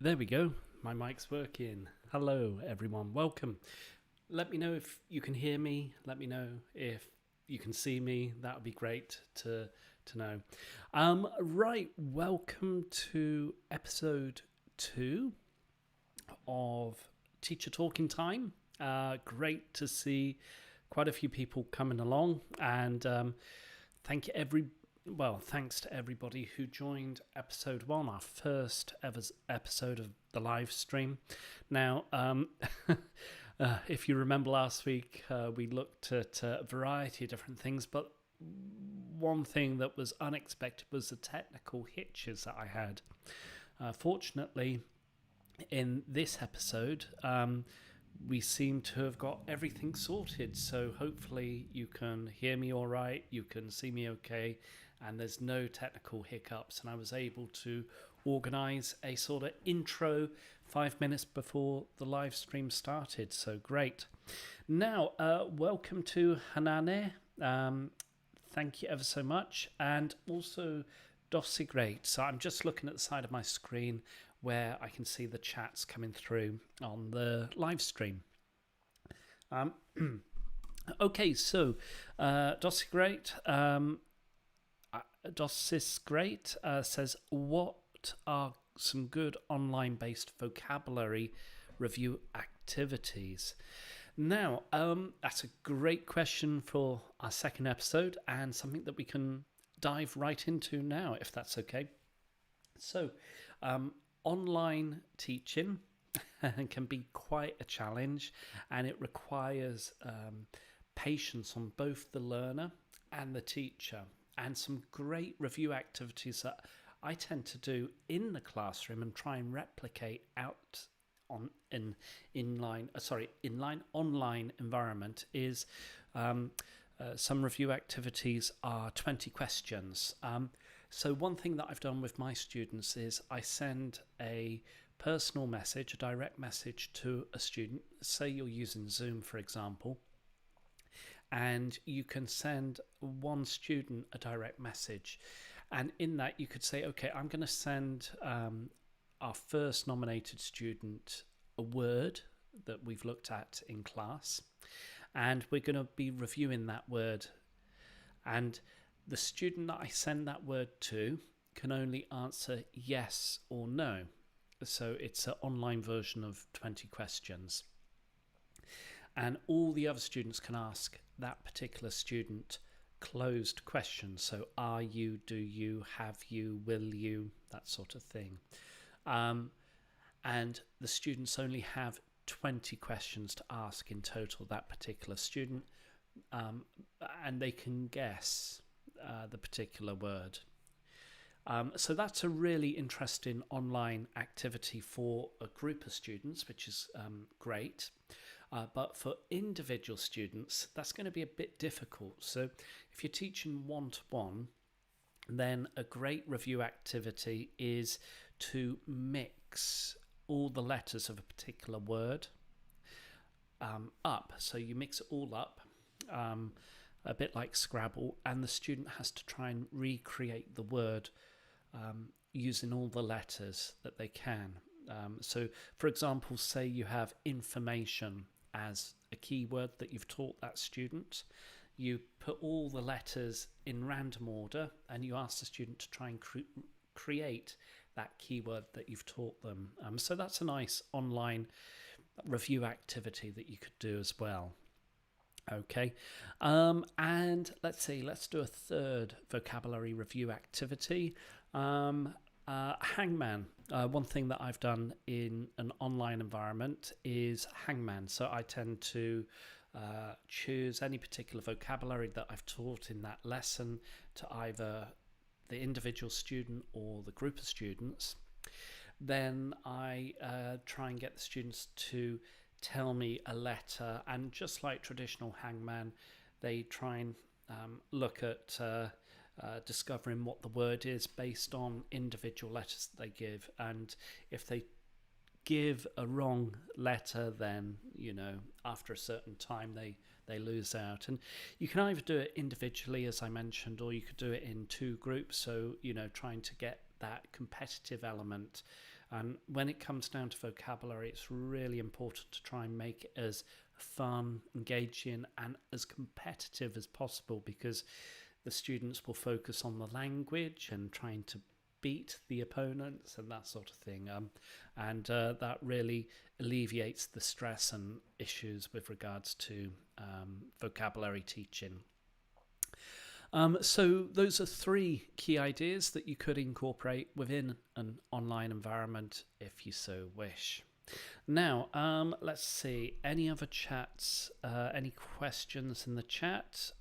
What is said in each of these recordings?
There we go. My mic's working. Hello, everyone. Welcome. Let me know if you can hear me. Let me know if you can see me. That would be great to know. Right. Welcome to episode 2 of Teacher Talking Time. Great to see quite a few people coming along, and thanks to everybody who joined episode 1, our first ever episode of the live stream. Now, if you remember last week, we looked at a variety of different things, but one thing that was unexpected was the technical hitches that I had. Fortunately, in this episode, we seem to have got everything sorted, so hopefully you can hear me all right, you can see me okay, and there's no technical hiccups, and I was able to organise a sort of intro 5 minutes before the live stream started, so great. Now, welcome to Hanane, thank you ever so much, and also Dossi Great. So I'm just looking at the side of my screen where I can see the chats coming through on the live stream. Okay, so Dossi Great, Dossis Great says, what are some good online-based vocabulary review activities? Now, that's a great question for our second episode, and something that we can dive right into now, if that's okay. So, online teaching can be quite a challenge, and it requires patience on both the learner and the teacher, and some great review activities that I tend to do in the classroom and try and replicate out on an inline online environment is some review activities are 20 questions. So one thing that I've done with my students is I send a personal message, a direct message to a student. Say you're using Zoom, for example, and you can send one student a direct message. And in that you could say, okay, I'm going to send our first nominated student a word that we've looked at in class, and we're going to be reviewing that word. And the student that I send that word to can only answer yes or no. So it's an online version of 20 questions. And all the other students can ask that particular student closed questions. So are you, do you, have you, will you, that sort of thing. And the students only have 20 questions to ask in total, that particular student, and they can guess the particular word. So that's a really interesting online activity for a group of students, which is great. But for individual students, that's going to be a bit difficult. So if you're teaching one-to-one, then a great review activity is to mix all the letters of a particular word up. So you mix it all up, a bit like Scrabble, and the student has to try and recreate the word using all the letters that they can. So, for example, say you have information as a keyword that you've taught that student. You put all the letters in random order and you ask the student to try and create that keyword that you've taught them. So that's a nice online review activity that you could do as well. Okay, and let's do a third vocabulary review activity. Hangman. One thing that I've done in an online environment is Hangman. So I tend to choose any particular vocabulary that I've taught in that lesson to either the individual student or the group of students. Then I try and get the students to tell me a letter, and just like traditional Hangman, they try and look at discovering what the word is based on individual letters that they give. And if they give a wrong letter, then after a certain time they lose out. And you can either do it individually, as I mentioned, or you could do it in two groups, so trying to get that competitive element And when it comes down to vocabulary, it's really important to try and make it as fun, engaging, and as competitive as possible, because the students will focus on the language and trying to beat the opponents and that sort of thing. And that really alleviates the stress and issues with regards to vocabulary teaching. So those are 3 key ideas that you could incorporate within an online environment if you so wish. Now, let's see, any other chats, any questions in the chat?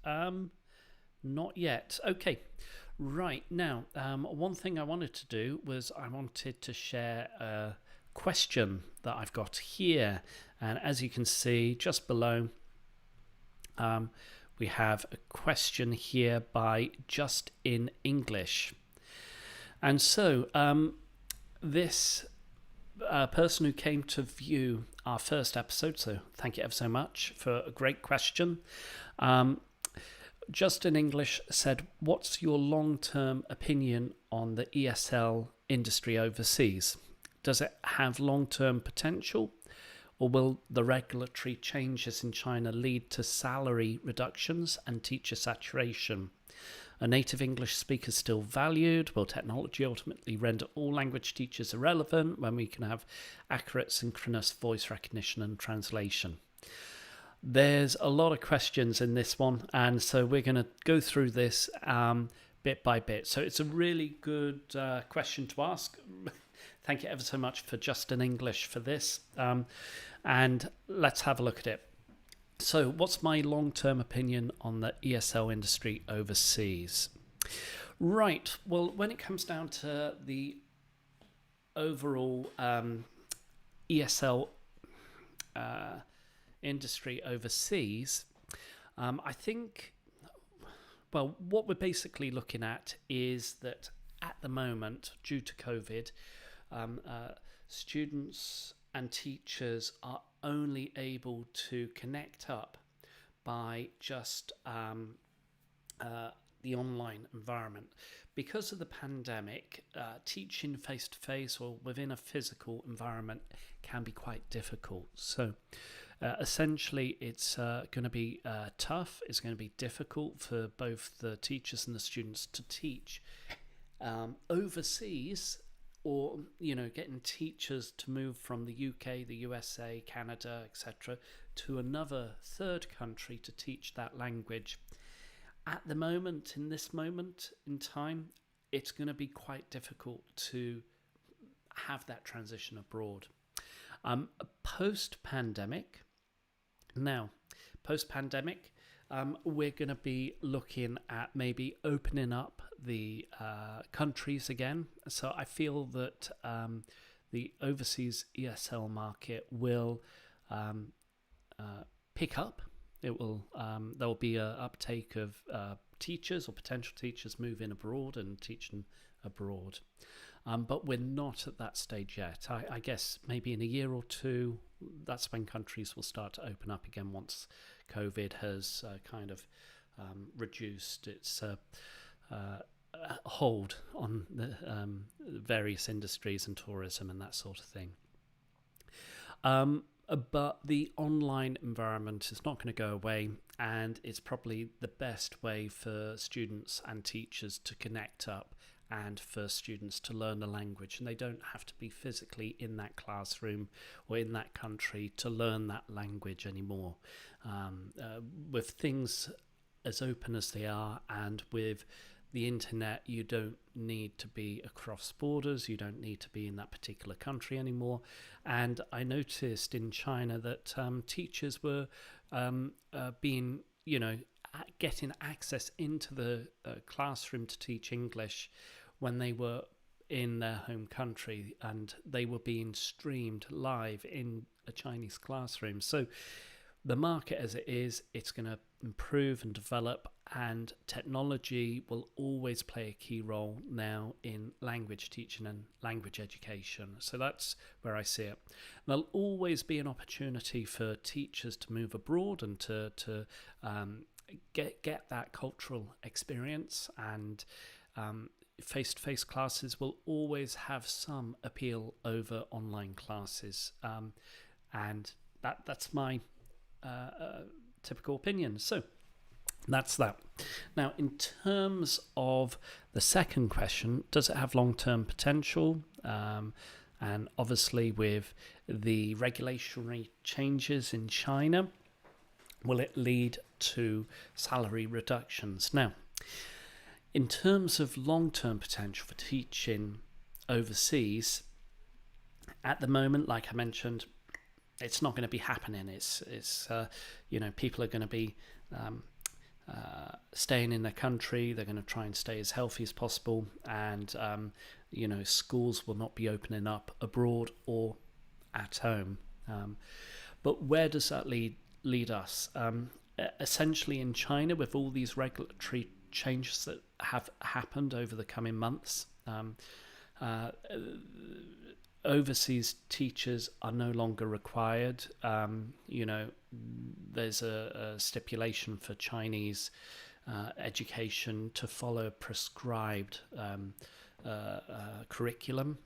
Not yet. Okay, right. Now, one thing I wanted to do was I wanted to share a question that I've got here. And as you can see just below, we have a question here by Just in English. And so this person who came to view our first episode, so thank you ever so much for a great question. Just in English said, what's your long-term opinion on the ESL industry overseas? Does it have long-term potential? Or will the regulatory changes in China lead to salary reductions and teacher saturation? Are native English speakers still valued? Will technology ultimately render all language teachers irrelevant when we can have accurate synchronous voice recognition and translation? There's a lot of questions in this one, and so we're going to go through this bit by bit. So it's a really good question to ask. Thank you ever so much for Just in English for this. And let's have a look at it. So what's my long-term opinion on the ESL industry overseas? Right. Well, when it comes down to the overall ESL industry overseas, I think, well, what we're basically looking at is that at the moment, due to COVID, students and teachers are only able to connect up by just the online environment. Because of the pandemic, teaching face-to-face or within a physical environment can be quite difficult. So essentially, it's going to be tough. It's going to be difficult for both the teachers and the students to teach overseas, or getting teachers to move from the UK, the USA, Canada, etc., to another third country to teach that language. At the moment, in this moment in time, it's going to be quite difficult to have that transition abroad. Post-pandemic, we're going to be looking at maybe opening up the countries again. So I feel that the overseas ESL market will pick up. It will. There will be an uptake of teachers or potential teachers moving abroad and teaching abroad. But we're not at that stage yet. I guess maybe in a year or two, that's when countries will start to open up again once COVID has kind of reduced its hold on the various industries and tourism and that sort of thing. But the online environment is not going to go away, and it's probably the best way for students and teachers to connect up and for students to learn the language. And they don't have to be physically in that classroom or in that country to learn that language anymore. With things as open as they are, and with the internet, you don't need to be across borders. You don't need to be in that particular country anymore. And I noticed in China that teachers were being, getting access into the classroom to teach English when they were in their home country, and they were being streamed live in a Chinese classroom. So the market as it is, it's going to improve and develop, and technology will always play a key role now in language teaching and language education. So that's where I see it. There'll always be an opportunity for teachers to move abroad and to get that cultural experience and face-to-face classes will always have some appeal over online classes, and that's my typical opinion. So that's that. Now, in terms of the second question, does it have long-term potential? And obviously, with the regulatory changes in China, will it lead to salary reductions? Now, in terms of long-term potential for teaching overseas, at the moment, like I mentioned, it's not going to be happening. It's people are going to be staying in their country. They're going to try and stay as healthy as possible, and schools will not be opening up abroad or at home. But where does that lead us? Essentially, in China, with all these regulatory changes that have happened over the coming months, overseas teachers are no longer required. There's a stipulation for Chinese education to follow prescribed curriculum.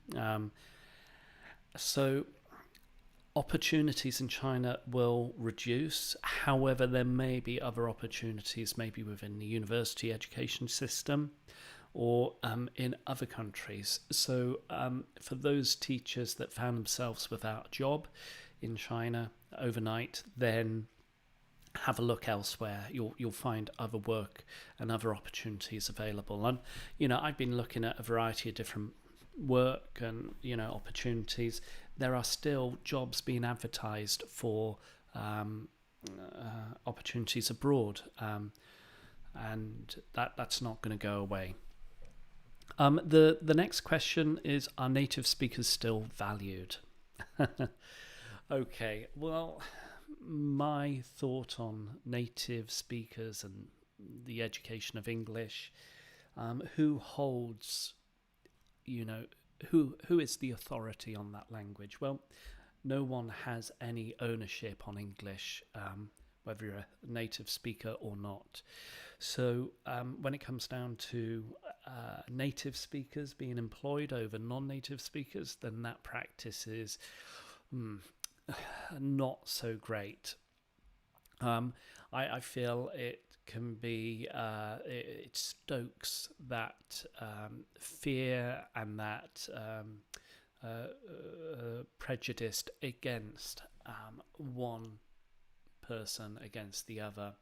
So opportunities in China will reduce. However, there may be other opportunities, maybe within the university education system or in other countries. So for those teachers that found themselves without a job in China overnight, then have a look elsewhere. You'll find other work and other opportunities available. And I've been looking at a variety of different work and opportunities. There are still jobs being advertised for opportunities abroad, and that's not going to go away. The next question is, are native speakers still valued? Okay, well, my thought on native speakers and the education of English, who holds, who is the authority on that language? Well, no one has any ownership on English, whether you're a native speaker or not. So when it comes down to native speakers being employed over non-native speakers, then that practice is not so great. I feel it can be, it stokes that fear and that prejudice against one person against the other,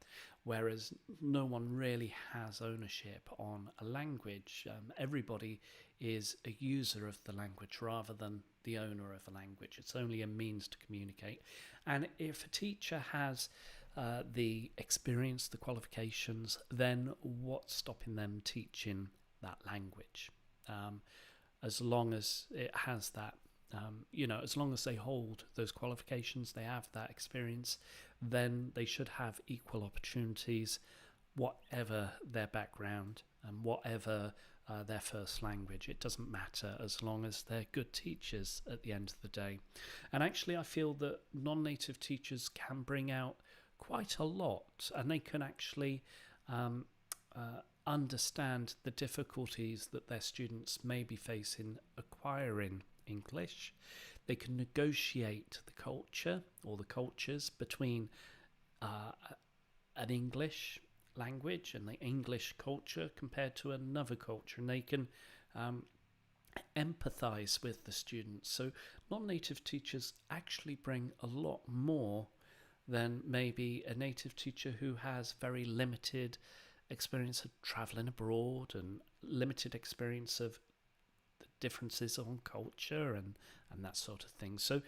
whereas no one really has ownership on a language. Everybody is a user of the language rather than the owner of a language. It's only a means to communicate. And if a teacher has the experience, the qualifications, then what's stopping them teaching that language? As long as it has that, as long as they hold those qualifications, they have that experience, then they should have equal opportunities, whatever their background and whatever their first language. It doesn't matter as long as they're good teachers at the end of the day. And actually, I feel that non-native teachers can bring out quite a lot, and they can actually understand the difficulties that their students may be facing acquiring English. They can negotiate the culture or the cultures between an English language and the English culture compared to another culture, and they can empathize with the students. So non-native teachers actually bring a lot more than maybe a native teacher who has very limited experience of traveling abroad and limited experience of the differences on culture and that sort of thing. So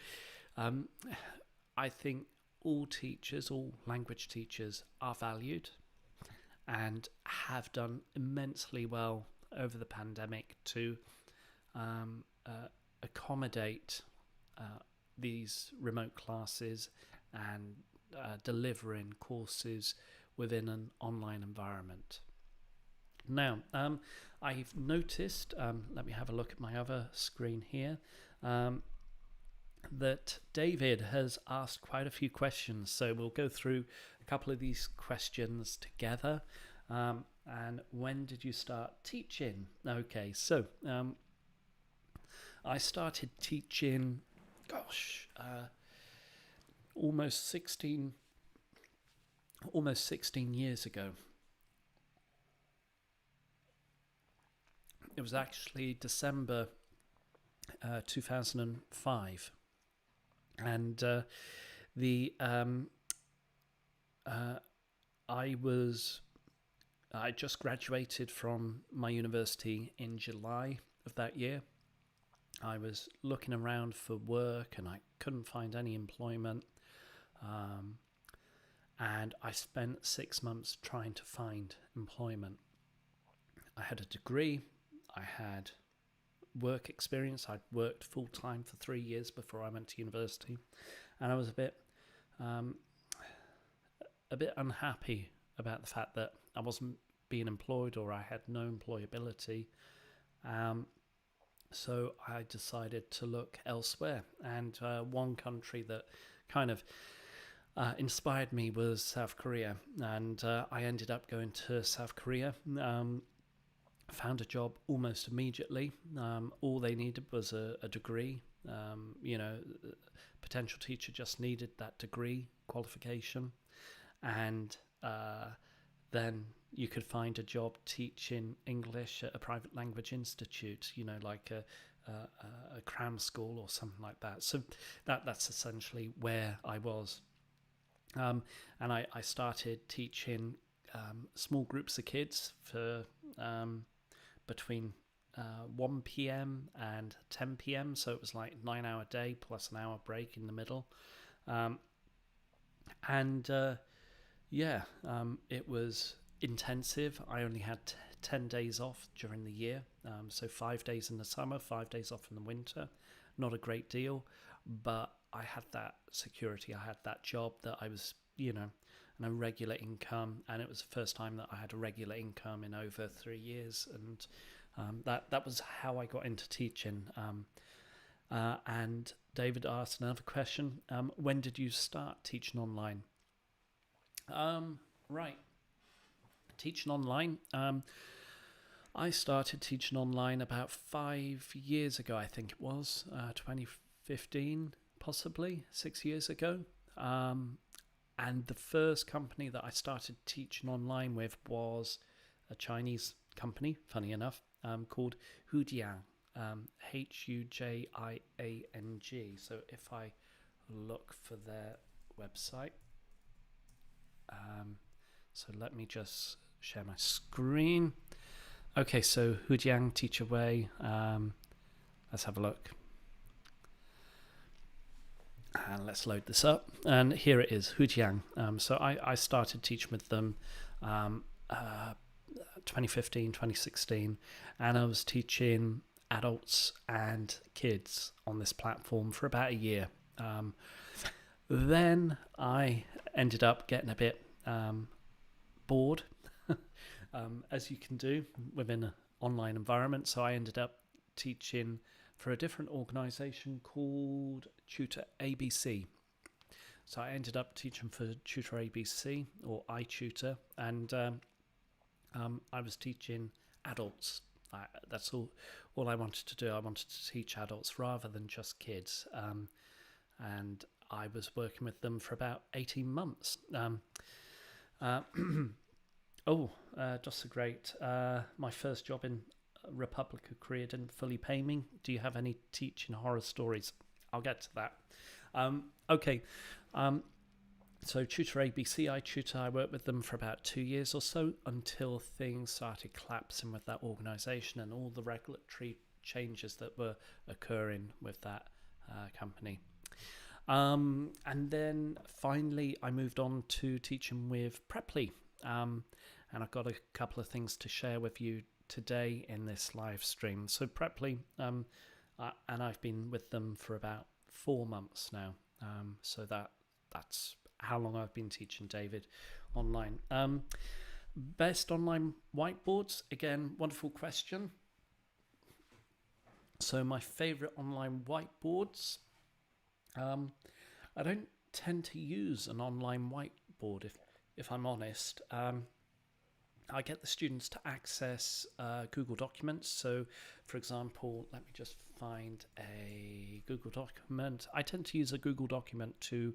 I think all teachers, all language teachers are valued and have done immensely well over the pandemic to accommodate these remote classes and delivering courses within an online environment. Now, I've noticed, let me have a look at my other screen here, that David has asked quite a few questions. So we'll go through a couple of these questions together. And when did you start teaching? Okay, so I started teaching, almost 16 years ago. It was actually December 2005, and I just graduated from my university in July of that year. I was looking around for work and I couldn't find any employment. And I spent 6 months trying to find employment. I had a degree, I had work experience. I'd worked full time for 3 years before I went to university, and I was a bit unhappy about the fact that I wasn't being employed or I had no employability. So I decided to look elsewhere, and one country that kind of inspired me was South Korea, and I ended up going to South Korea. Found a job almost immediately. All they needed was a degree. Potential teacher just needed that degree qualification, and then you could find a job teaching English at a private language institute, like a cram school or something like that. So that's essentially where I was. And I started teaching small groups of kids for between 1 p.m. and 10 p.m. So it was like 9-hour day plus an hour break in the middle. It was intensive. I only had 10 days off during the year. So 5 days in the summer, 5 days off in the winter. Not a great deal, but I had that security. I had that job that I was, and a regular income. And it was the first time that I had a regular income in over 3 years. And that was how I got into teaching. And David asked another question. When did you start teaching online? Right. Teaching online. I started teaching online about 5 years ago, I think it was, 2015, possibly 6 years ago. And the first company that I started teaching online with was a Chinese company, funny enough, called Hujiang, Hujiang. So if I look for their website, so let me just share my screen. Okay, so Hujiang Teach Away. Let's have a look. And let's load this up. And here it is, Hujiang. So I started teaching with them 2015, 2016. And I was teaching adults and kids on this platform for about a year. Then I ended up getting a bit bored, as you can do within an online environment. So I ended up teaching for a different organization called Tutor ABC. So I ended up teaching for Tutor ABC, or iTutor, and I was teaching adults. That's all I wanted to do. I wanted to teach adults rather than just kids. And I was working with them for about 18 months. Just a great. My first job in Republic of Korea didn't fully pay me. Do you have any teaching horror stories? I'll get to that. So Tutor ABC, iTutor, I worked with them for about 2 years or so until things started collapsing with that organisation and all the regulatory changes that were occurring with that company. And then finally I moved on to teaching with Preply. And I've got a couple of things to share with you today in this live stream. So Preply, and I've been with them for about 4 months now. So that's how long I've been teaching David online. Best online whiteboards, again, wonderful question. So my favorite online whiteboards, I don't tend to use an online whiteboard if I'm honest. I get the students to access Google Documents. So, for example, let me just find a Google document. I tend to use a Google document to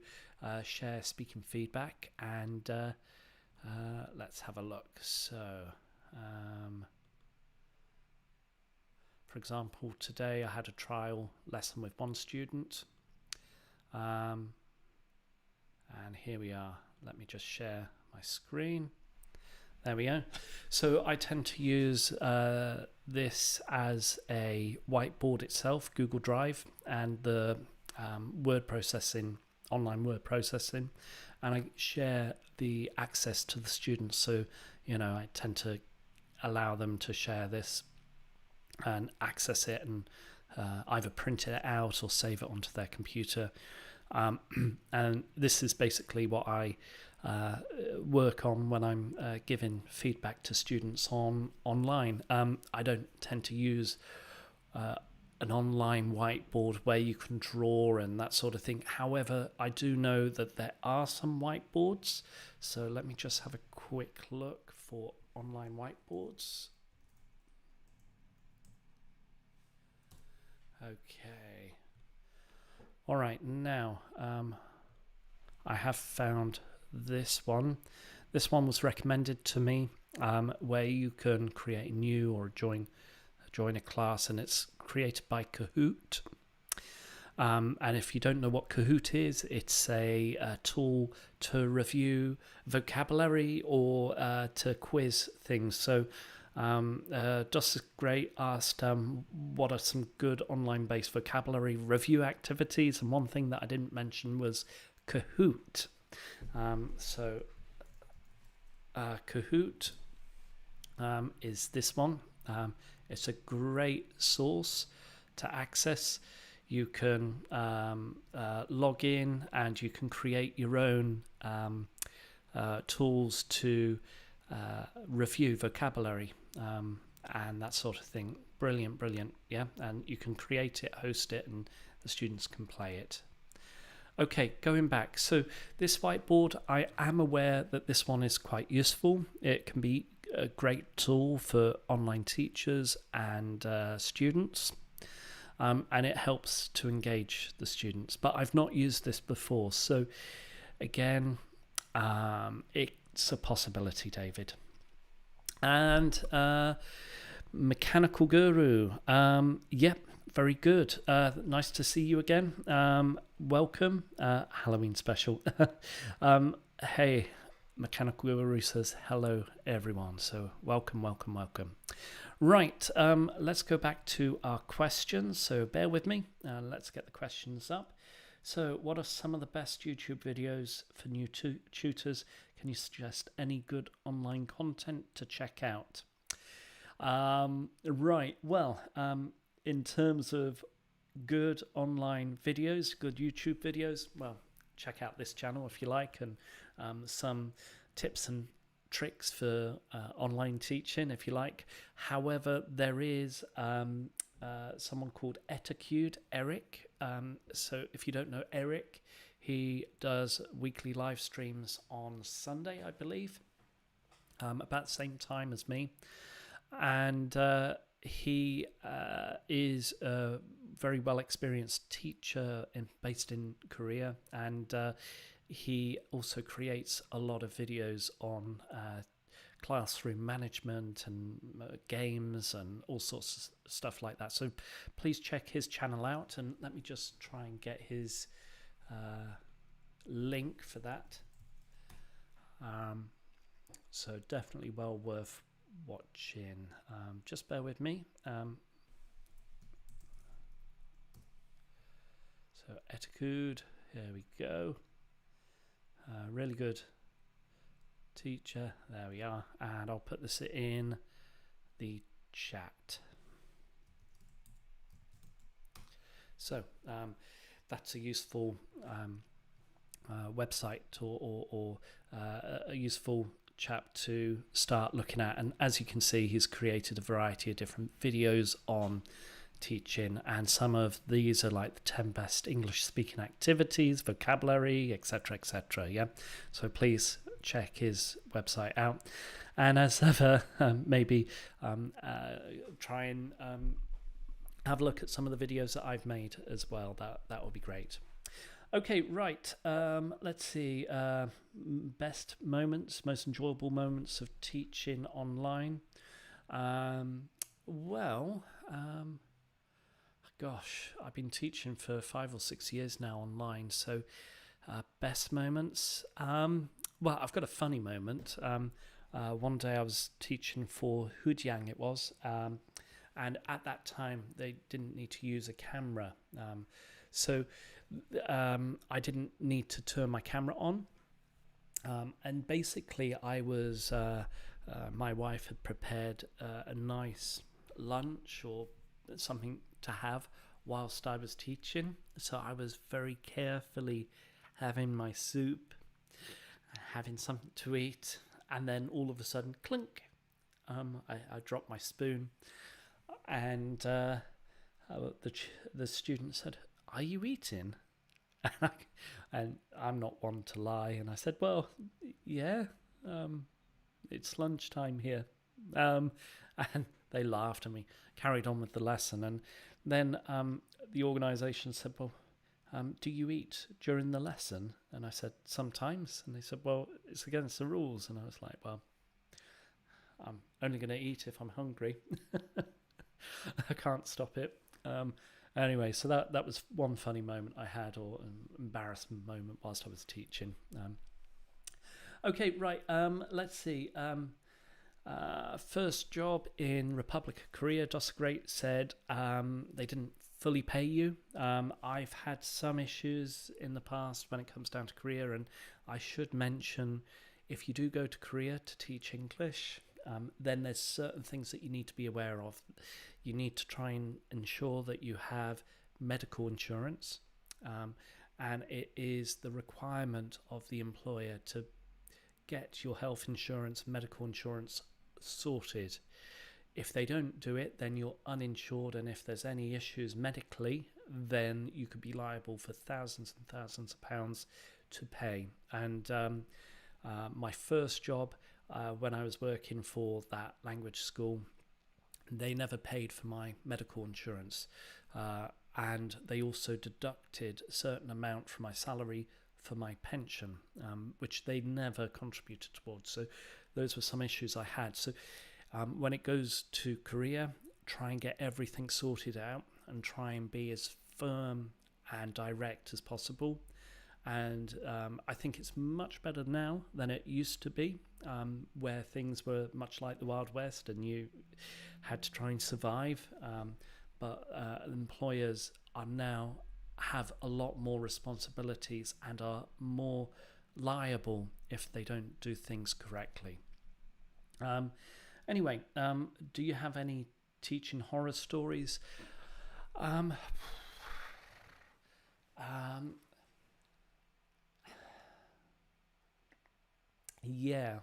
share speaking feedback, and let's have a look. So, for example, today I had a trial lesson with one student, and here we are. Let me just share my screen. There we go. So I tend to use this as a whiteboard itself, Google Drive, and the word processing, online word processing, and I share the access to the students. So, I tend to allow them to share this and access it, and either print it out or save it onto their computer. And this is basically what I work on when I'm giving feedback to students online. I don't tend to use an online whiteboard where you can draw and that sort of thing. However, I do know that there are some whiteboards. So let me just have a quick look for online whiteboards. Okay. All right, now I have found this one. This one was recommended to me, where you can create a new or join a class, and it's created by Kahoot. And if you don't know what Kahoot is, it's a tool to review vocabulary or to quiz things. So Just Great asked what are some good online-based vocabulary review activities, and one thing that I didn't mention was Kahoot. Kahoot is this one. It's a great source to access. You can log in and you can create your own tools to review vocabulary and that sort of thing. Brilliant, yeah. And you can create it, host it, and the students can play it. Okay, going back. So this whiteboard, I am aware that this one is quite useful. It can be a great tool for online teachers and students. And it helps to engage the students. But I've not used this before. So again, it's a possibility, David. And Mechanical Guru. Yep, very good. Nice to see you again. Welcome. Halloween special. Hey, Mechanical Guru says hello, everyone. So welcome. Right, let's go back to our questions. So bear with me. Let's get the questions up. So what are some of the best YouTube videos for new tutors? Can you suggest any good online content to check out? Right, well, in terms of good online videos, good YouTube videos, well, check out this channel if you like, and some tips and tricks for online teaching if you like. However, there is someone called Etiquette, Eric. So if you don't know Eric, he does weekly live streams on Sunday, I believe, about the same time as me. And he is a very well experienced teacher based in Korea, and he also creates a lot of videos on classroom management and games and all sorts of stuff like that. So please check his channel out, and let me just try and get his link for that. So definitely well worth watching. Just bear with me. So Etiquette, here we go. Really good teacher. There we are. And I'll put this in the chat. So that's a useful website or a useful chap to start looking at. And as you can see, he's created a variety of different videos on teaching, and some of these are like the 10 best English speaking activities, vocabulary, etc. Yeah, so please check his website out. And as ever, maybe try and have a look at some of the videos that I've made as well. That would be great. Okay, right. Let's see. Best moments, most enjoyable moments of teaching online. Gosh, I've been teaching for 5 or 6 years now online. So, best moments. Well, I've got a funny moment. One day I was teaching for Hujiang, it was, and at that time they didn't need to use a camera. So I didn't need to turn my camera on. And basically I was, my wife had prepared a nice lunch or something to have whilst I was teaching. So I was very carefully having my soup, having something to eat, and then all of a sudden, clink, I dropped my spoon, and the student said, "Are you eating?" And I'm not one to lie, and I said, "Well, yeah, it's lunchtime here," and they laughed at me, carried on with the lesson, and then the organisation said, "Well, do you eat during the lesson?" And I said, "Sometimes." And they said, "Well, it's against the rules." And I was like, "Well, I'm only going to eat if I'm hungry." I can't stop it. Anyway, so that was one funny moment I had, or an embarrassing moment whilst I was teaching. Okay, right. Let's see. First job in Republic of Korea, Dosagreat said they didn't fully pay you. I've had some issues in the past when it comes down to Korea, and I should mention, if you do go to Korea to teach English, then there's certain things that you need to be aware of. You need to try and ensure that you have medical insurance, and it is the requirement of the employer to get your health insurance, medical insurance sorted. If they don't do it, then you're uninsured, and if there's any issues medically, then you could be liable for thousands and thousands of pounds to pay. And my first job, when I was working for that language school, they never paid for my medical insurance, and they also deducted a certain amount from my salary for my pension, which they never contributed towards. So those were some issues I had. So when it goes to Korea, try and get everything sorted out and try and be as firm and direct as possible. And I think it's much better now than it used to be, where things were much like the Wild West and you had to try and survive. But employers are now have a lot more responsibilities and are more liable if they don't do things correctly. Anyway, do you have any teaching horror stories? Yeah,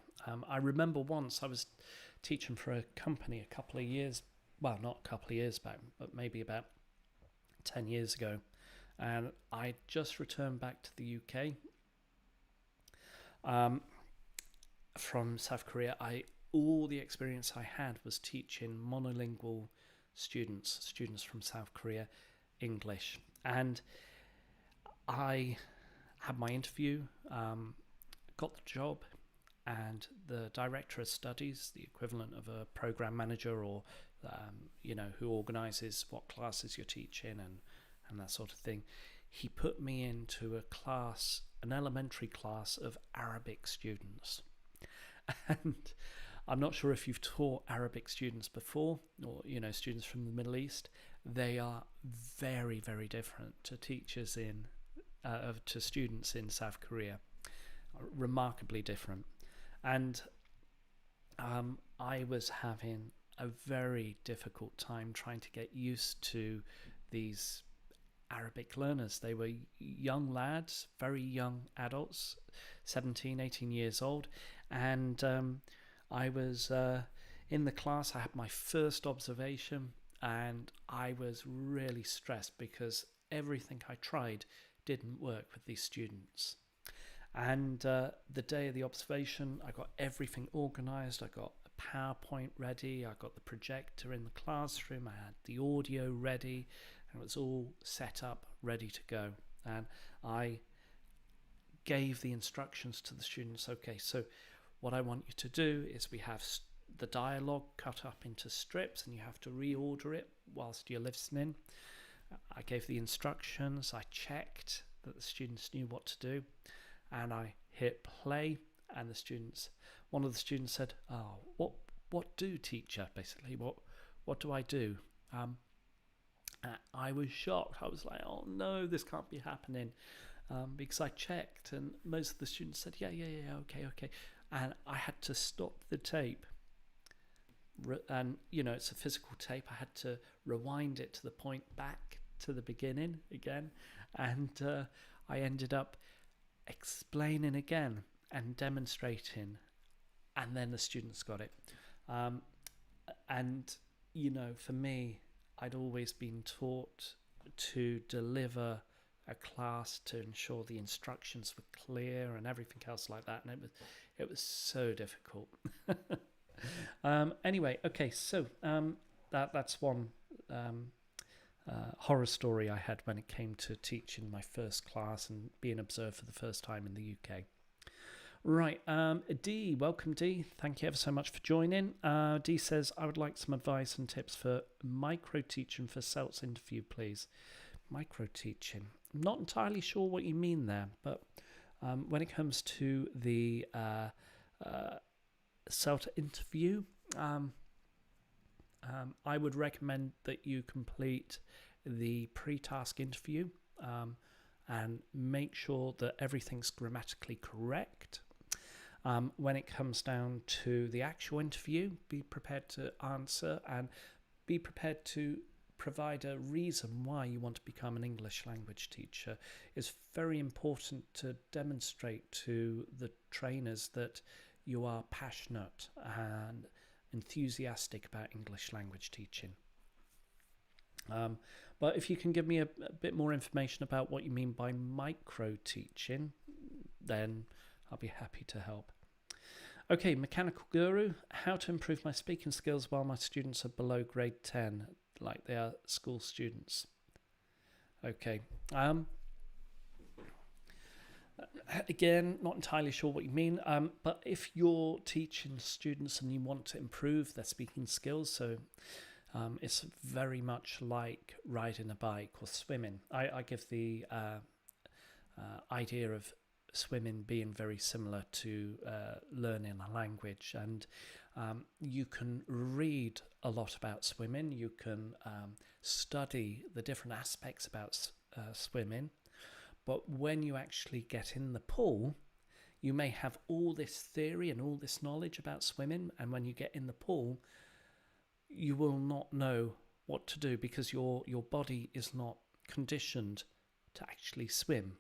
I remember once I was teaching for a company a couple of years, well, not a couple of years back, but maybe about 10 years ago. And I just returned back to the UK from South Korea. All the experience I had was teaching monolingual students from South Korea, English. And I had my interview, got the job, and the director of studies, the equivalent of a program manager, or who organises what classes you're teaching and that sort of thing, he put me into a class, an elementary class of Arabic students. And I'm not sure if you've taught Arabic students before, or students from the Middle East. They are very, very different to teachers to students in South Korea. Remarkably different. And I was having a very difficult time trying to get used to these Arabic learners. They were young lads, very young adults, 17, 18 years old. And I was in the class. I had my first observation, and I was really stressed because everything I tried didn't work with these students. And the day of the observation, I got everything organised. I got a PowerPoint ready. I got the projector in the classroom. I had the audio ready. And it was all set up, ready to go. And I gave the instructions to the students. Okay, so what I want you to do is we have the dialogue cut up into strips and you have to reorder it whilst you're listening. I gave the instructions. I checked that the students knew what to do. And I hit play, and one of the students said, "Oh, what do, teacher? Basically, what do I do?" I was shocked. I was like, "Oh no, this can't be happening," because I checked, and most of the students said, "Yeah, okay," and I had to stop the tape. And it's a physical tape. I had to rewind it to the point back to the beginning again, and I ended up explaining again and demonstrating, and then the students got it. And for me, I'd always been taught to deliver a class to ensure the instructions were clear and everything else like that, and it was so difficult. Anyway, okay, so that's one horror story I had when it came to teaching my first class and being observed for the first time in the UK. Right, Dee, welcome Dee. Thank you ever so much for joining. Dee says, I would like some advice and tips for micro-teaching for CELTS interview, please. Micro-teaching. I'm not entirely sure what you mean there, but when it comes to the CELT interview, I would recommend that you complete the pre-task interview and make sure that everything's grammatically correct. When it comes down to the actual interview, be prepared to answer and be prepared to provide a reason why you want to become an English language teacher. It's very important to demonstrate to the trainers that you are passionate and enthusiastic about English language teaching. But if you can give me a bit more information about what you mean by micro-teaching, then I'll be happy to help. Okay, Mechanical Guru, how to improve my speaking skills while my students are below grade 10, like they are school students. Okay. Again, not entirely sure what you mean, but if you're teaching students and you want to improve their speaking skills, so it's very much like riding a bike or swimming. I give the idea of swimming being very similar to learning a language, and you can read a lot about swimming, you can study the different aspects about swimming, but when you actually get in the pool, you may have all this theory and all this knowledge about swimming, and when you get in the pool, you will not know what to do because your body is not conditioned to actually swim.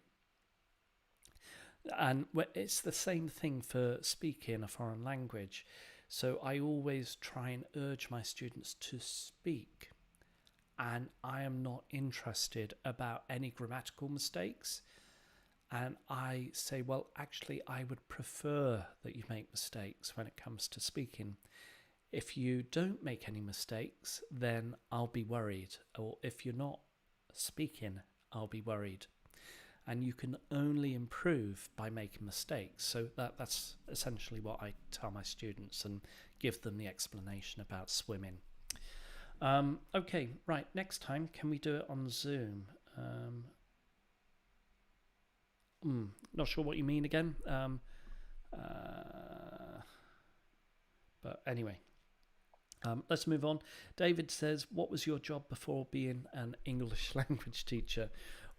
And it's the same thing for speaking a foreign language. So I always try and urge my students to speak. And I am not interested about any grammatical mistakes. And I say, well, actually, I would prefer that you make mistakes when it comes to speaking. If you don't make any mistakes, then I'll be worried. Or if you're not speaking, I'll be worried. And you can only improve by making mistakes. So that's essentially what I tell my students and give them the explanation about swimming. Okay, right, next time, can we do it on Zoom? Not sure what you mean again. But anyway, let's move on. David says, what was your job before being an English language teacher?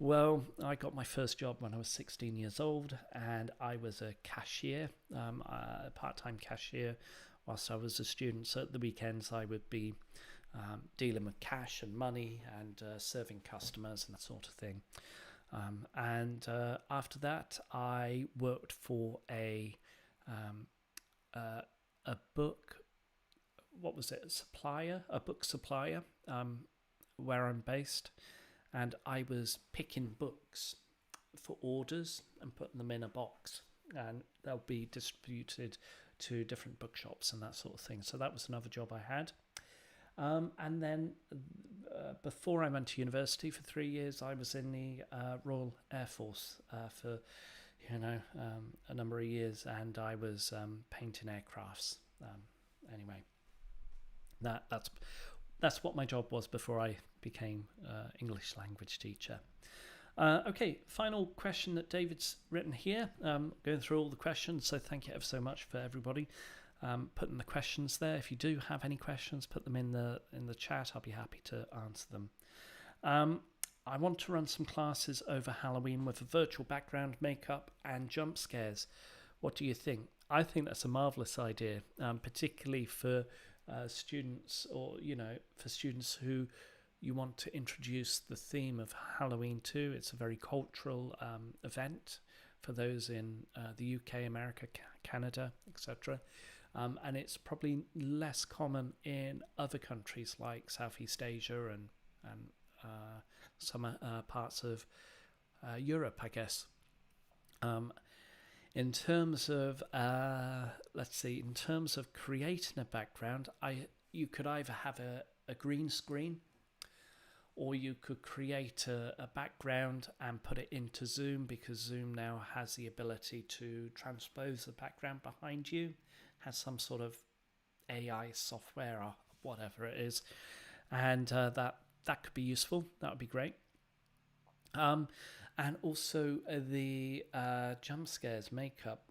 Well, I got my first job when I was 16 years old, and I was a cashier, a part-time cashier, whilst I was a student. So at the weekends, I would be dealing with cash and money and serving customers and that sort of thing. And after that, I worked for a book. What was it? A book supplier, where I'm based. And I was picking books for orders and putting them in a box, and they'll be distributed to different bookshops and that sort of thing. So that was another job I had. And then before I went to university for 3 years, I was in the Royal Air Force for a number of years, and I was painting aircrafts. Anyway, that's what my job was before I became English language teacher. Okay, final question that David's written here. Going through all the questions, so thank you ever so much for everybody putting the questions there. If you do have any questions, put them in the chat. I'll be happy to answer them. I want to run some classes over Halloween with a virtual background, makeup, and jump scares. What do you think? I think that's a marvellous idea, particularly for students, or for students who you want to introduce the theme of Halloween to. It's a very cultural event for those in the UK, America, Canada, etc. And it's probably less common in other countries like Southeast Asia and some parts of Europe, I guess. In terms of in terms of creating a background, you could either have a green screen, or you could create a background and put it into Zoom, because Zoom now has the ability to transpose the background behind you, has some sort of AI software or whatever it is, and that could be useful. That would be great. And also the jump scares makeup.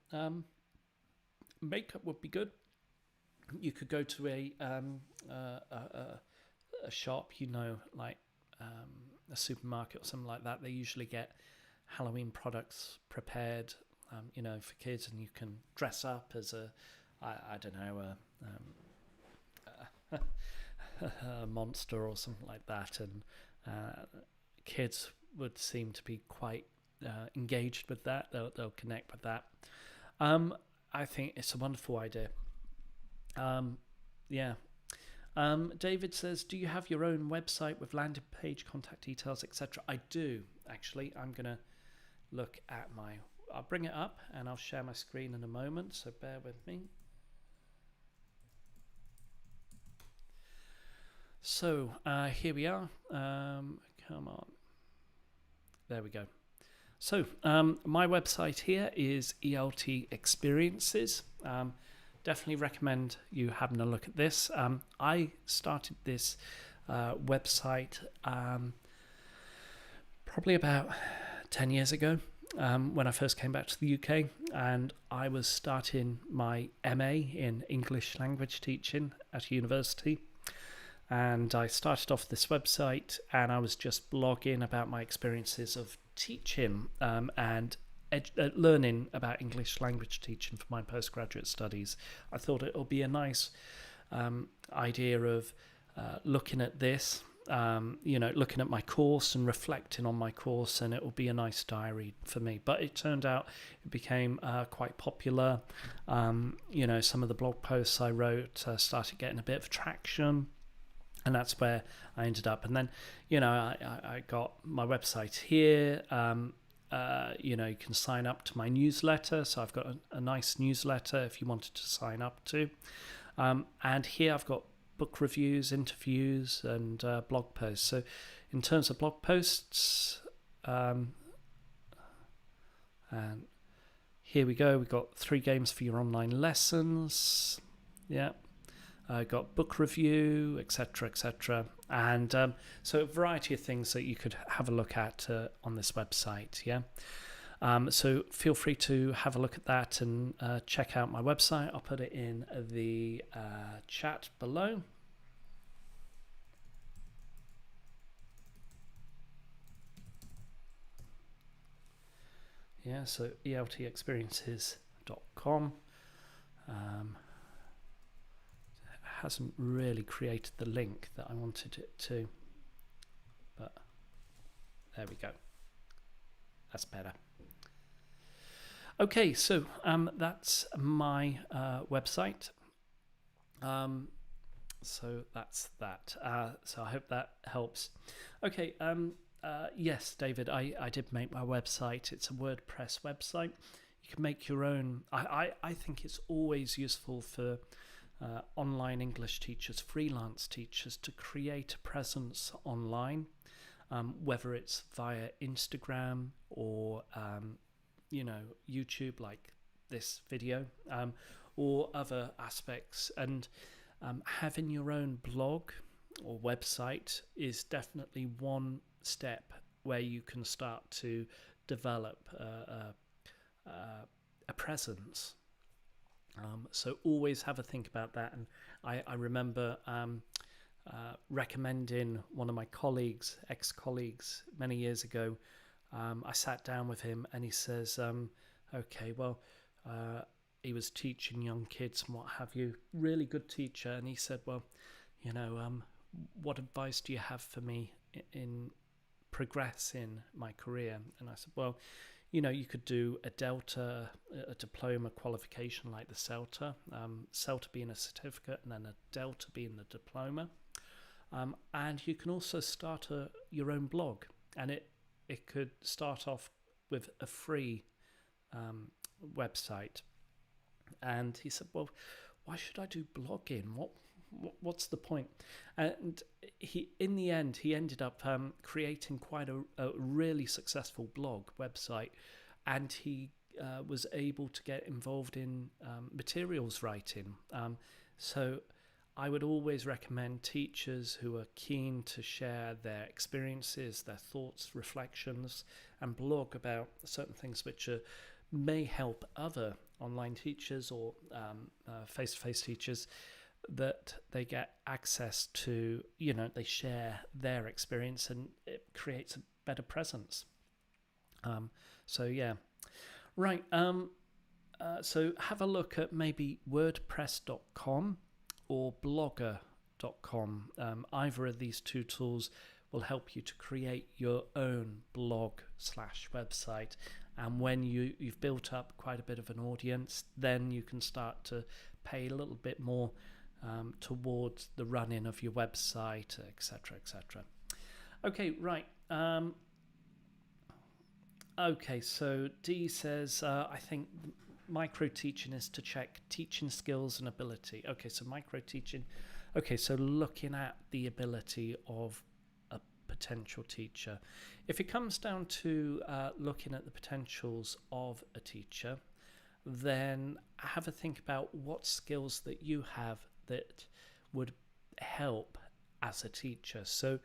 Makeup would be good. You could go to a shop, like a supermarket or something like that. They usually get Halloween products prepared, for kids, and you can dress up as I don't know, a monster or something like that, and kids would seem to be quite engaged with that. They'll connect with that. I think it's a wonderful idea. David says, do you have your own website with landing page, contact details, etc.? I do, actually. I'm going to look at I'll bring it up and I'll share my screen in a moment, so bear with me. So here we are. Come on. There we go. So my website here is ELT Experiences. Definitely recommend you having a look at this. I started this website probably about 10 years ago when I first came back to the UK, and I was starting my MA in English language teaching at university. And I started off this website, and I was just blogging about my experiences of teaching and learning about English language teaching for my postgraduate studies. I thought it would be a nice idea of looking at this, looking at my course and reflecting on my course, and it will be a nice diary for me. But it turned out it became quite popular. Some of the blog posts I wrote started getting a bit of traction. And that's where I ended up. And then, I got my website here. You can sign up to my newsletter. So I've got a nice newsletter if you wanted to sign up to. And here I've got book reviews, interviews, and blog posts. So in terms of blog posts, and here we go. We've got 3 games for your online lessons. Yeah. Got book review, etc., etc., and so a variety of things that you could have a look at on this website. Yeah, so feel free to have a look at that and check out my website. I'll put it in the chat below. Yeah, so eltexperiences.com. Hasn't really created the link that I wanted it to, but there we go. That's better. Okay, so that's my website. So that's that. So I hope that helps. Okay, yes, David, I did make my website. It's a WordPress website. You can make your own. I think it's always useful for online English teachers, freelance teachers, to create a presence online, whether it's via Instagram or YouTube, like this video, or other aspects. And having your own blog or website is definitely one step where you can start to develop a presence. So always have a think about that. And I remember recommending one of my colleagues, ex-colleagues, many years ago. I sat down with him and he says, okay, well, he was teaching young kids and what have you, really good teacher. And he said, well, what advice do you have for me in progressing my career? And I said, well, you could do a diploma qualification like the CELTA, CELTA being a certificate and then a Delta being the diploma. And you can also start your own blog, and it could start off with a free website. And he said, well, why should I do blogging? What's the point? And in the end, he ended up creating quite a really successful blog website, and he was able to get involved in materials writing. So I would always recommend teachers who are keen to share their experiences, their thoughts, reflections, and blog about certain things which may help other online teachers or face-to-face teachers, that they get access to, they share their experience and it creates a better presence. So yeah. Right. So have a look at maybe wordpress.com or blogger.com. Either of these two tools will help you to create your own blog/website. And when you've built up quite a bit of an audience, then you can start to pay a little bit more towards the running of your website, etc., etc. Okay, right. Okay, so Dee says, I think micro-teaching is to check teaching skills and ability. Okay, so micro-teaching. Okay, so looking at the ability of a potential teacher. If it comes down to looking at the potentials of a teacher, then have a think about what skills that you have that would help as a teacher. So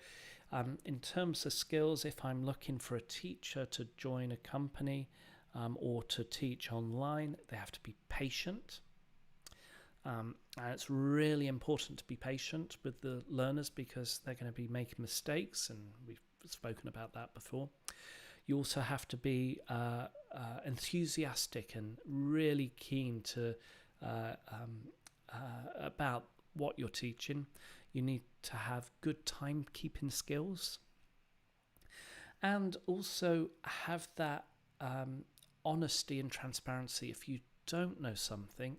in terms of skills, if I'm looking for a teacher to join a company or to teach online, they have to be patient. And it's really important to be patient with the learners because they're going to be making mistakes, and we've spoken about that before. You also have to be enthusiastic and really keen to about what you're teaching. You need to have good timekeeping skills, and also have that honesty and transparency. If you don't know something,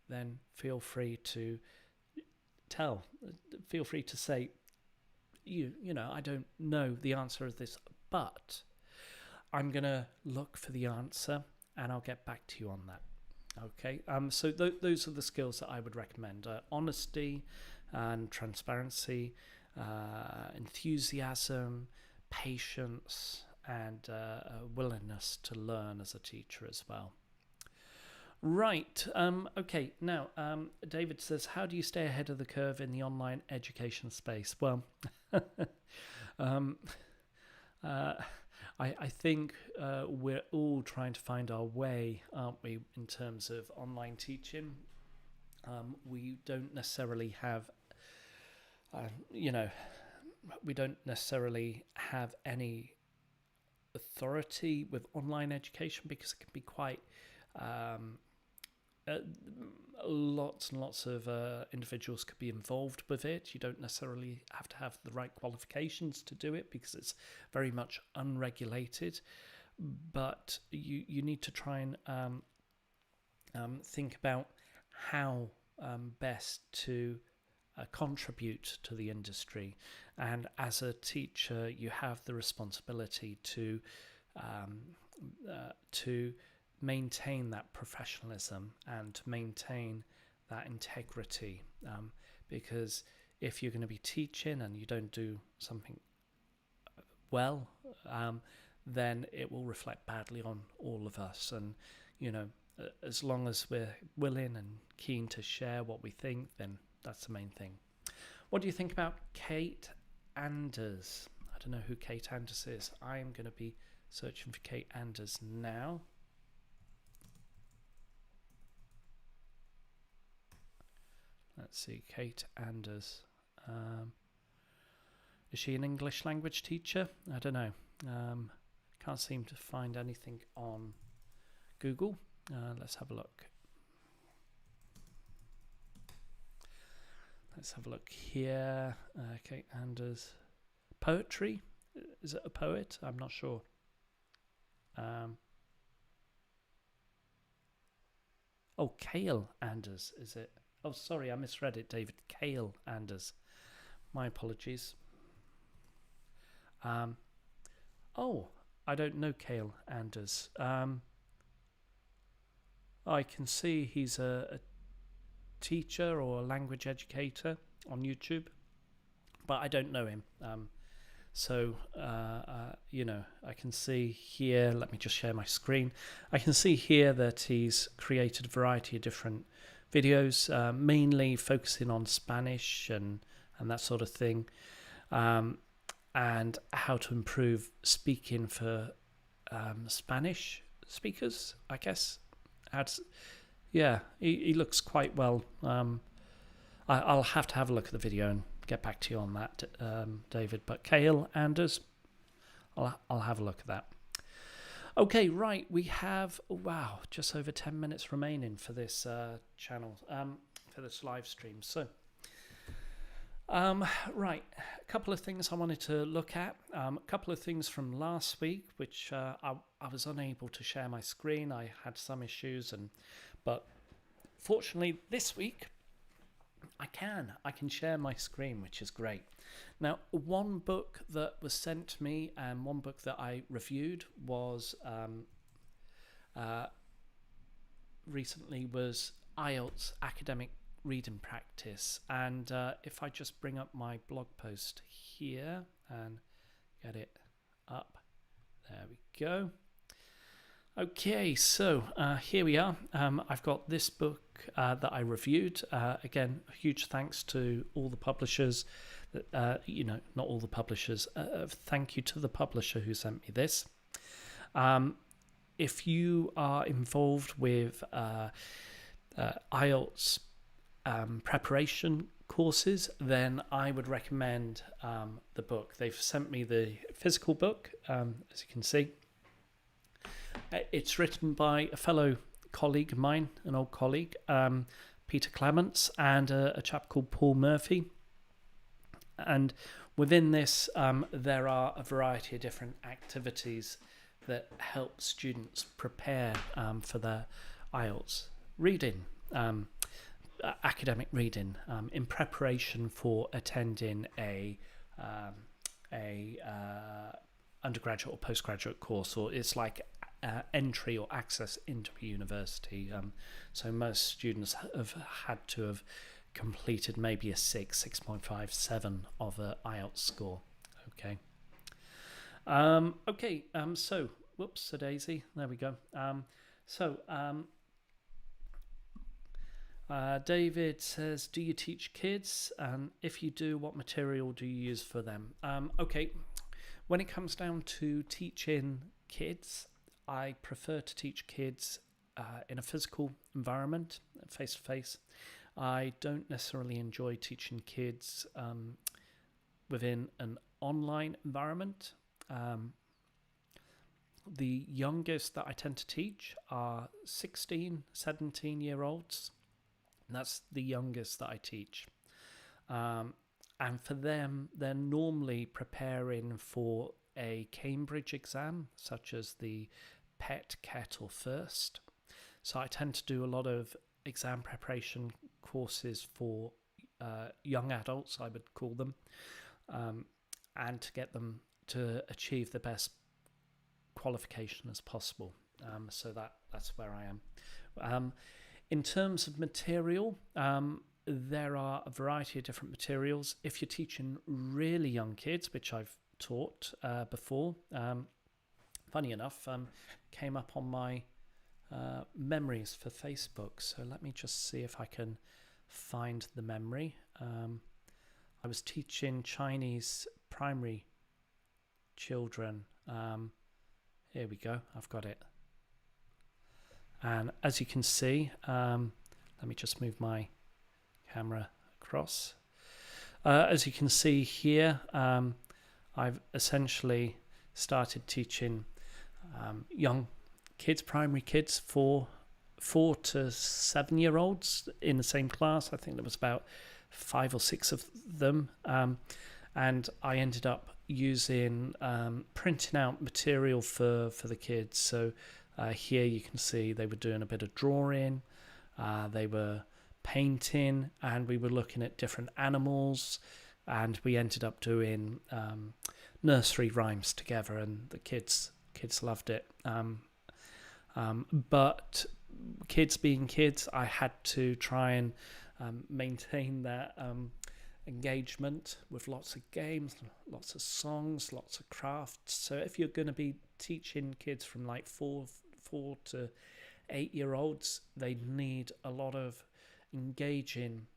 then feel free to tell. Feel free to say, I don't know the answer of this, but I'm going to look for the answer and I'll get back to you on that. Okay, so those are the skills that I would recommend. Honesty and transparency, enthusiasm, patience, and willingness to learn as a teacher as well. Right, okay, now David says, how do you stay ahead of the curve in the online education space? Well, I think we're all trying to find our way, aren't we, in terms of online teaching. We don't necessarily have, we don't necessarily have any authority with online education because it can be quite lots and lots of individuals could be involved with it. You don't necessarily have to have the right qualifications to do it because it's very much unregulated, but you need to try and think about how best to contribute to the industry. And as a teacher, you have the responsibility to maintain that professionalism and to maintain that integrity. Because if you're going to be teaching and you don't do something well, then it will reflect badly on all of us. And, as long as we're willing and keen to share what we think, then that's the main thing. What do you think about Kate Anders? I don't know who Kate Anders is. I am going to be searching for Kate Anders now. Let's see, Kate Anders. Is she an English language teacher? I don't know. Can't seem to find anything on Google. Let's have a look. Let's have a look here. Kate Anders. Poetry? Is it a poet? I'm not sure. Kale Anders, is it? Oh, sorry, I misread it, David. Kale Anders. My apologies. I don't know Kale Anders. I can see he's a teacher or a language educator on YouTube, but I don't know him. I can see here, let me just share my screen. I can see here that he's created a variety of different videos, mainly focusing on Spanish and that sort of thing, and how to improve speaking for Spanish speakers, I guess. He looks quite well. I'll have to have a look at the video and get back to you on that, David. But Kale Anders, I'll have a look at that. Okay, right. We have just over 10 minutes remaining for this channel, for this live stream. So, right, a couple of things I wanted to look at. A couple of things from last week, which I was unable to share my screen. I had some issues, but fortunately this week I can share my screen, which is great. Now, one book that was sent to me and one book that I reviewed was recently was IELTS Academic Reading Practice. And if I just bring up my blog post here and get it up, there we go. Okay, so here we are. I've got this book that I reviewed. Again, huge thanks to all the publishers. Not all the publishers. Thank you to the publisher who sent me this. If you are involved with IELTS preparation courses, then I would recommend the book. They've sent me the physical book, as you can see. It's written by a fellow colleague of mine, an old colleague, Peter Clements, and a chap called Paul Murphy. And within this, there are a variety of different activities that help students prepare for their IELTS reading, academic reading, in preparation for attending a undergraduate or postgraduate course, or it's like entry or access into a university. So most students have had to have completed maybe a 6.5, 7 of an IELTS score. Okay. So whoops, a daisy. There we go. David says, do you teach kids? And if you do, what material do you use for them? Okay. When it comes down to teaching kids, I prefer to teach kids in a physical environment, face-to-face. I don't necessarily enjoy teaching kids within an online environment. The youngest that I tend to teach are 16, 17-year-olds. That's the youngest that I teach. And for them, they're normally preparing for a Cambridge exam, such as the PET, CET or FIRST. So I tend to do a lot of exam preparation courses for young adults, I would call them, and to get them to achieve the best qualification as possible. So that's where I am. In terms of material, there are a variety of different materials. If you're teaching really young kids, which I've taught before, funny enough, came up on my memories for Facebook. So let me just see if I can find the memory. I was teaching Chinese primary children. Here we go, I've got it. And as you can see, let me just move my camera across. As you can see here, I've essentially started teaching young kids, primary kids, 4 to 7 year olds in the same class. I think there was about 5 or 6 of them, and I ended up using printing out material for the kids. So here you can see they were doing a bit of drawing, they were painting, and we were looking at different animals, and we ended up doing nursery rhymes together, and the kids loved it. But kids being kids, I had to try and maintain that engagement with lots of games, lots of songs, lots of crafts. So if you're going to be teaching kids from like 4 to 8 year olds, they need a lot of engaging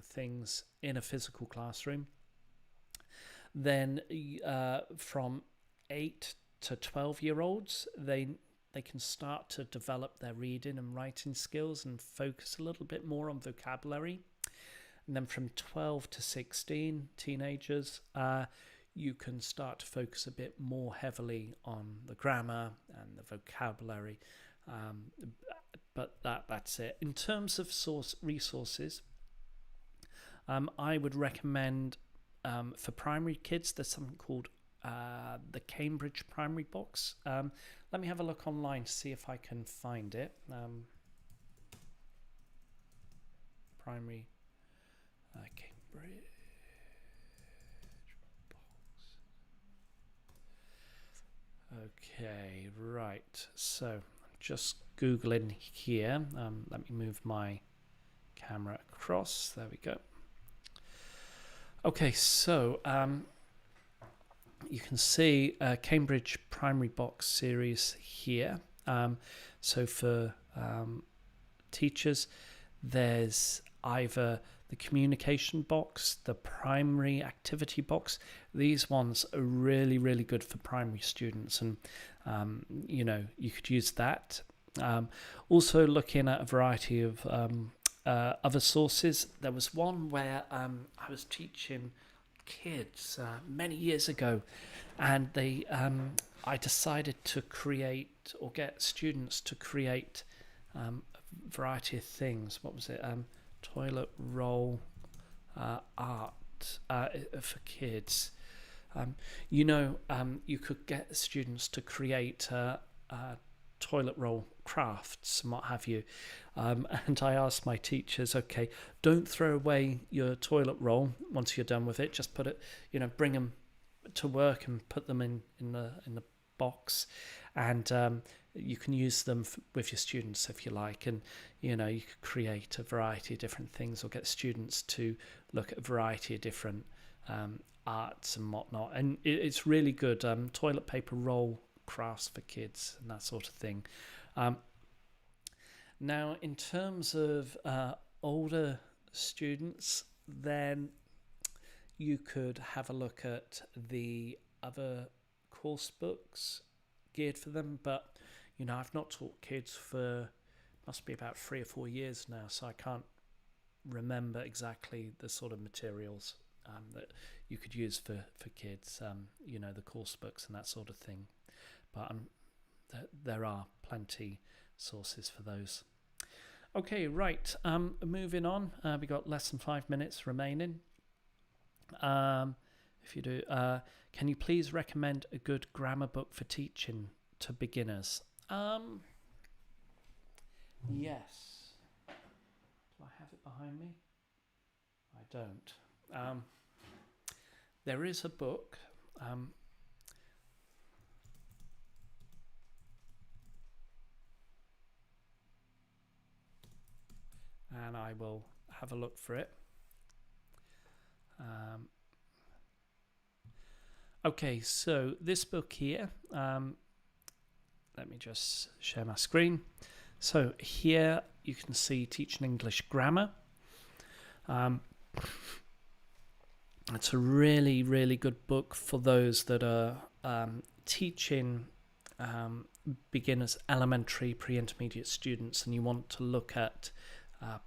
things in a physical classroom. Then from 8 to 12 year olds, they can start to develop their reading and writing skills and focus a little bit more on vocabulary. And then from 12 to 16, teenagers, you can start to focus a bit more heavily on the grammar and the vocabulary. But that's it. In terms of resources, I would recommend for primary kids, there's something called the Cambridge Primary Box. Let me have a look online to see if I can find it. Primary Cambridge Box. Okay, right. So I'm just Googling here. Let me move my camera across. There we go. Okay, so you can see Cambridge Primary Box series here. So for teachers, there's either the communication box, the primary activity box. These ones are really, really good for primary students, and you could use that. Also looking at a variety of other sources. There was one where I was teaching kids many years ago, and I decided to create or get students to create a variety of things. What was it? Toilet roll art for kids. You could get students to create toilet roll crafts and what have you. And I asked my teachers, okay, don't throw away your toilet roll once you're done with it. Just put it, bring them to work and put them in the box, and you can use them with your students if you like. And you could create a variety of different things, or get students to look at a variety of different arts and whatnot. And it's really good. Toilet paper roll crafts for kids and that sort of thing. Now, in terms of older students, then you could have a look at the other course books geared for them. But I've not taught kids for must be about 3 or 4 years now, so I can't remember exactly the sort of materials that you could use for kids, the course books and that sort of thing. But there are plenty sources for those. Okay, right. Moving on. We got less than 5 minutes remaining. If you do, can you please recommend a good grammar book for teaching to beginners? Yes. Do I have it behind me? I don't. There is a book. And I will have a look for it. Okay, so this book here, let me just share my screen. So here you can see Teaching English Grammar. It's a really, really good book for those that are teaching beginners, elementary, pre-intermediate students, and you want to look at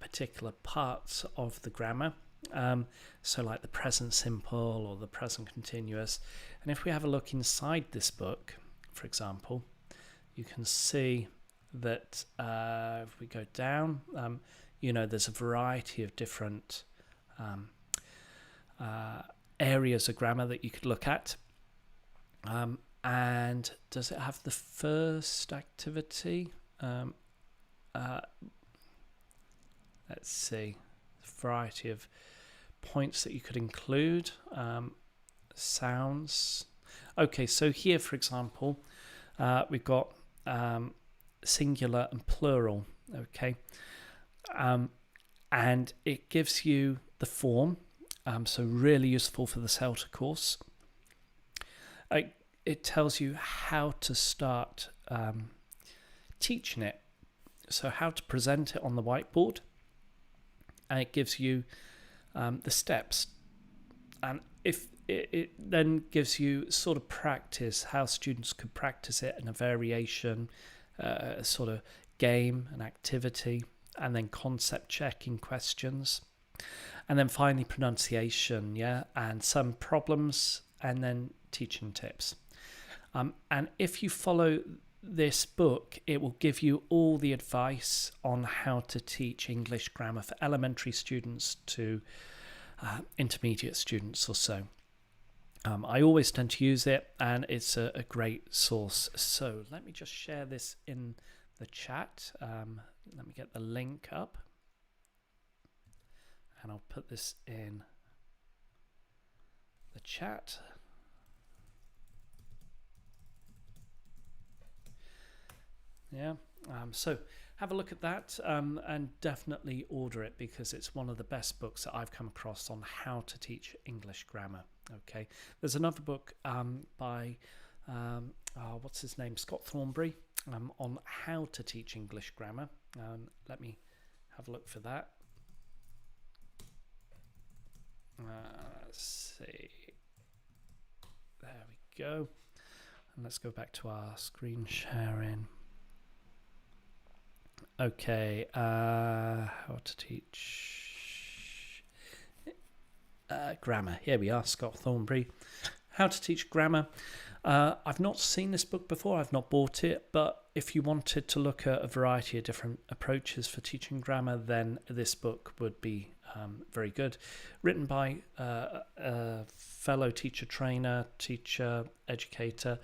particular parts of the grammar. So like the present simple or the present continuous. And if we have a look inside this book, for example, you can see that if we go down, there's a variety of different areas of grammar that you could look at. And does it have the first activity? Let's see, a variety of points that you could include, sounds. Okay, so here, for example, we've got singular and plural, okay, and it gives you the form, so really useful for the CELTA course. It tells you how to start teaching it, so how to present it on the whiteboard, and it gives you the steps, and if it then gives you sort of practice, how students could practice it in a variation, a sort of game, an activity, and then concept checking questions, and then finally pronunciation, and some problems, and then teaching tips. And if you follow this book, it will give you all the advice on how to teach English grammar for elementary students to intermediate students or so. I always tend to use it, and it's a great source. So let me just share this in the chat. Let me get the link up, and I'll put this in the chat. So have a look at that, and definitely order it, because it's one of the best books that I've come across on how to teach English grammar. Okay, there's another book by what's his name, Scott Thornbury, on how to teach English grammar. Let me have a look for that. Let's see, there we go, and let's go back to our screen sharing. Okay, how to teach grammar. Here we are, Scott Thornbury. How to teach grammar. I've not seen this book before, I've not bought it, but if you wanted to look at a variety of different approaches for teaching grammar, then this book would be very good. Written by a fellow teacher trainer, teacher, educator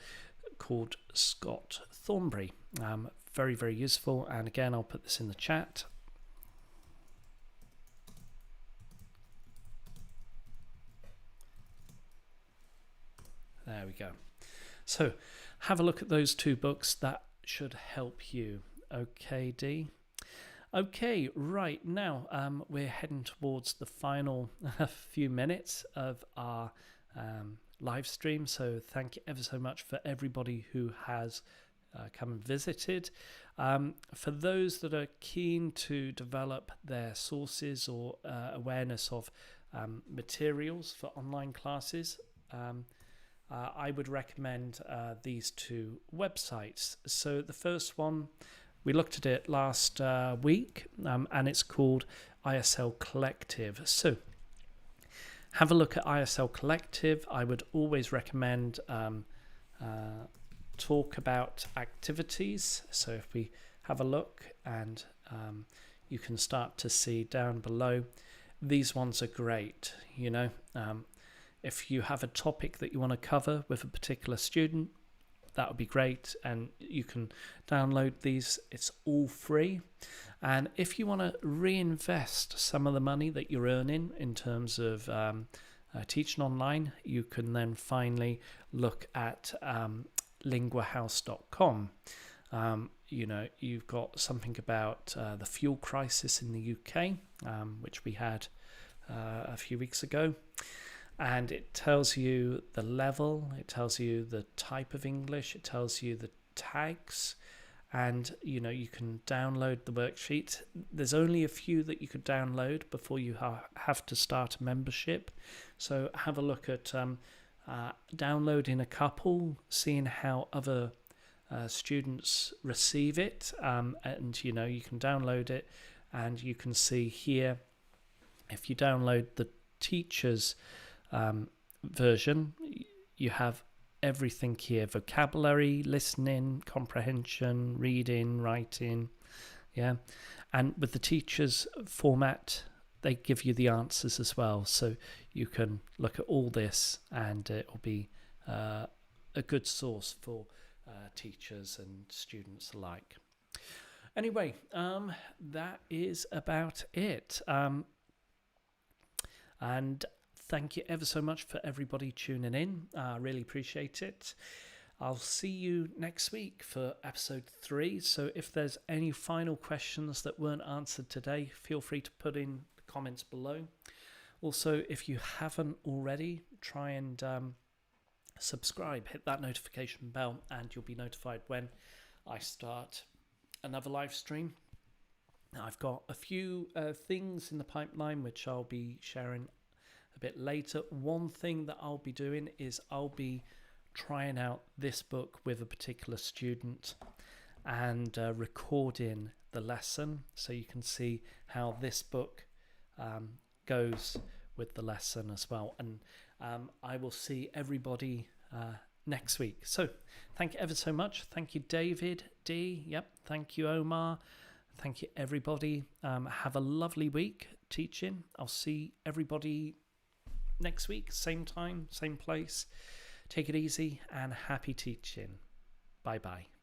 called Scott Thornbury. Very, very useful, and again, I'll put this in the chat. There we go. So have a look at those two books. That should help you. Okay, Dee? Okay, right, now we're heading towards the final few minutes of our live stream, so thank you ever so much for everybody who has come and visited. For those that are keen to develop their sources or awareness of materials for online classes, I would recommend these two websites. So the first one, we looked at it last week, and it's called ISL Collective. So have a look at ISL Collective. I would always recommend talk about activities. So if we have a look, and you can start to see down below, these ones are great. If you have a topic that you want to cover with a particular student, that would be great. And you can download these. It's all free. And if you want to reinvest some of the money that you're earning in terms of teaching online, you can then finally look at linguahouse.com. You've got something about the fuel crisis in the UK, which we had a few weeks ago. And it tells you the level, it tells you the type of English, it tells you the tags, and you can download the worksheet. There's only a few that you could download before you have to start a membership. So have a look at downloading a couple, seeing how other students receive it, and you can download it, and you can see here, if you download the teachers version, you have everything here: vocabulary, listening, comprehension, reading, writing. And with the teachers format, they give you the answers as well, so you can look at all this, and it will be a good source for teachers and students alike. Anyway, that is about it, and thank you ever so much for everybody tuning in. I really appreciate it. I'll see you next week for episode 3. So if there's any final questions that weren't answered today, feel free to put in the comments below. Also, if you haven't already, try and subscribe, hit that notification bell, and you'll be notified when I start another live stream. I've got a few things in the pipeline which I'll be sharing a bit later. One thing that I'll be doing is I'll be trying out this book with a particular student and recording the lesson, so you can see how this book goes with the lesson as well. And I will see everybody next week. So thank you ever so much. Thank you, David D. Yep. Thank you, Omar. Thank you, everybody. Have a lovely week teaching. I'll see everybody next week, same time, same place. Take it easy and happy teaching. Bye bye.